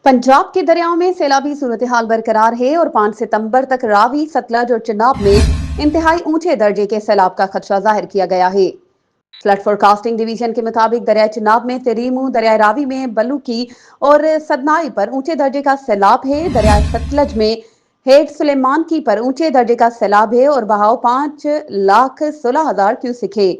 पंजाब के दरियाओं में सैलाबी सूरत-ए-हाल बरकरार है और 5 सितंबर तक रावी, सतलज और चिनाब में इंतहाई ऊंचे दर्जे के सैलाब का खदशा जाहिर किया गया है। फ्लड फोरकास्टिंग डिवीजन के मुताबिक दरिया चिनाब में तेरीमू, दरिया रावी में बल्लूकी और सदनाई पर ऊंचे दर्जे का सैलाब है। दरिया सतलज में हेड सुलेमान की पर ऊंचे दर्जे का सैलाब है और बहाव 5,16,000 क्यूसिक है,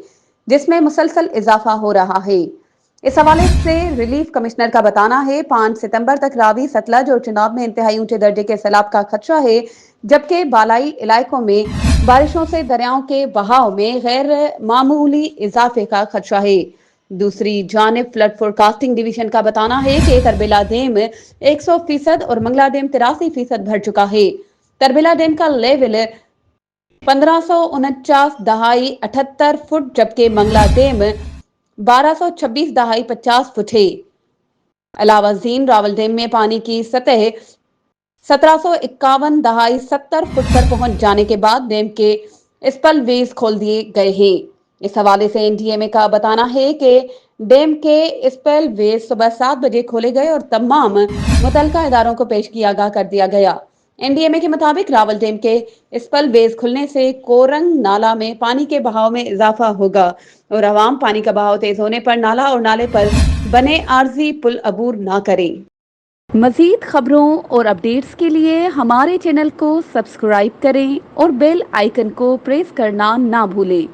जिसमें मुसलसल इजाफा हो रहा है। इस हवाले से रिलीफ कमिश्नर का बताना है 5 सितंबर तक रावी, सतलज और चिनाब में इंतहाई ऊंचे दर्जे के सैलाब का खदशा है, जबकि बालाई इलाकों में बारिशों से दरियाओं के बहाव में गैर मामूली इजाफे का खदशा है। दूसरी जानिब फ्लड फोरकास्टिंग डिवीजन का बताना है कि तरबेला डैम 100% और मंगला डैम 83% भर चुका है। तरबेला डैम का लेवल 1549.78 फुट जबकि मंगला डैम 1226.50 फुट है। अलावा जीन रावल डैम में पानी की सतह 1751.70 फुट पर पहुंच जाने के बाद डैम के स्पल वेज खोल दिए गए हैं। इस हवाले से एनडीएमए का बताना है कि डैम के स्पेल वेज सुबह 7 बजे खोले गए और तमाम मुतलका इदारों को पेशगी आगाह कर दिया गया। एनडीएमए के मुताबिक रावल डैम के स्पेल वेज खुलने से कोरंग नाला में पानी के बहाव में इजाफा होगा और अवाम पानी का बहाव तेज होने पर नाला और नाले पर बने आरजी पुल अबूर ना करें। मजीद खबरों और अपडेट्स के लिए हमारे चैनल को सब्सक्राइब करें और बेल आइकन को प्रेस करना ना भूलें।